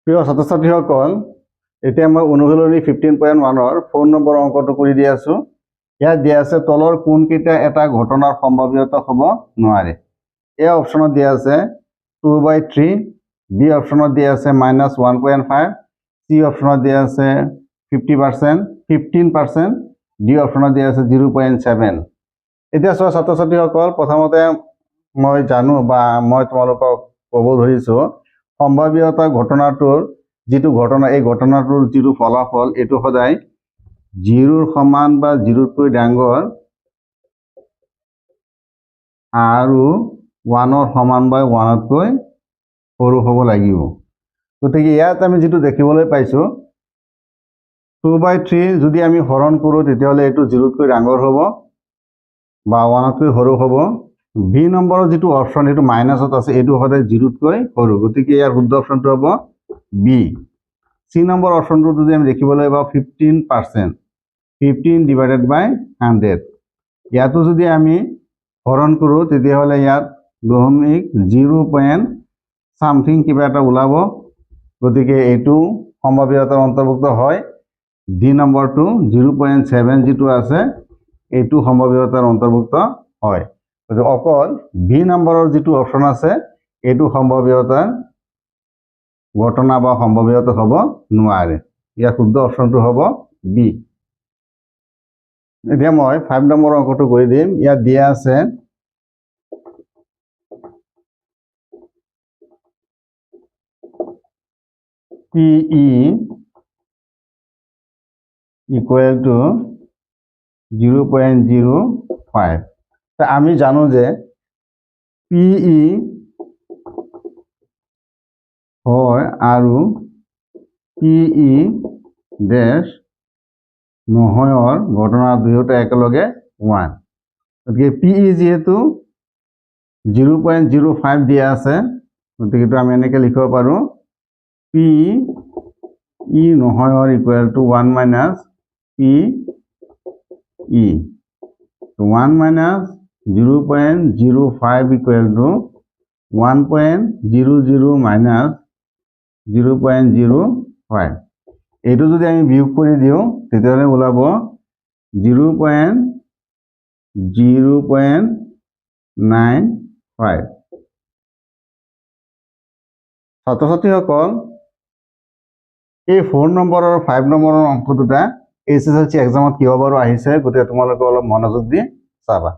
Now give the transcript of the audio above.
প্ৰিয় ছাত্ৰ-ছাত্ৰীসকল, এতিয়া মই অনুশীলনী 15.1 ফোন নম্বৰ অংকটো কৰি দি আছোঁ। ইয়াত দিয়া আছে তলৰ কোনকেইটা এটা ঘটনাৰ সম্ভাৱ্যতা হ'ব নোৱাৰে। এ অপশ্যনত দিয়া আছে 2/3, বি অপশ্যনত দিয়া আছে -1.5, চি অপশ্যনত দিয়া আছে 15%, ডি অপশ্যনত দিয়া আছে 0.7। এতিয়া চোৱা ছাত্ৰ-ছাত্ৰীসকল, প্ৰথমতে মই জানো বা মই তোমালোকক ক'ব ধৰিছোঁ সম্ভাৱ্যতা ঘটনাটোৰ যিটো ঘটনা, এই ঘটনাটোৰ যিটো ফলাফল এইটো সদায় 0ৰ সমান বা 0তকৈ ডাঙৰ আৰু 1ৰ সমান বা 1তকৈ সৰু হ'ব লাগিব। গতিকে ইয়াত আমি যিটো দেখিবলৈ পাইছোঁ 2/3 যদি আমি হৰণ কৰোঁ তেতিয়াহ'লে এইটো 0তকৈ ডাঙৰ হ'ব বা 1তকৈ সৰু হ'ব। বি নম্বৰৰ যিটো অপশ্যন এইটো মাইনাছত আছে, এইটো সদায় 0তকৈ সৰু, গতিকে ইয়াৰ শুদ্ধ অপশ্যনটো হ'ব বি। চি নম্বৰ অপশ্যনটো যদি আমি দেখিবলৈ পাওঁ 15%, 15/100, ইয়াতো যদি আমি হৰণ কৰোঁ তেতিয়াহ'লে ইয়াত 0.something কিবা এটা ওলাব, গতিকে এইটো সম্ভাৱ্যতাৰ অন্তৰ্ভুক্ত হয়। ডি নম্বৰটো 0.7 যিটো আছে এইটো সম্ভাৱ্যতাৰ অন্তৰ্ভুক্ত হয়। গতিকে অকল বি নম্বৰৰ যিটো অপশ্যন আছে এইটো সম্ভাৱ্যতাৰ ঘটনা বা সম্ভাৱ্যতা হ'ব নোৱাৰে। ইয়াৰ শুদ্ধ অপশ্যনটো হ'ব বি। এতিয়া মই 5 নম্বৰ অংকটো কৰি দিম। ইয়াত দিয়া আছে PE equal to 0.05। আমি জানো যে PE হয় আৰু PE ডেশ নহয়ৰ ঘটনা দুয়োটা একেলগে 1। গতিকে PE যিহেতু 0.05 দিয়া আছে, গতিকে আমি এনেকৈ লিখিব পাৰোঁ PE নহয়ৰ equal to 1 minus PE। 1 minus 0.05 equal to 1.00 minus 0.05। এইটো যদি আমি বিয়োগ কৰি দিওঁ তেতিয়াহ'লে ওলাব 0.0.95। ছাত্ৰ-ছাত্ৰীসকল, এই 4 নম্বৰ আৰু 5 নম্বৰৰ অংক দুটা HSLC এক্সামত কিহবাৰো আহিছে, গতিকে তোমালোকে অলপ মনোযোগ দি চাবা।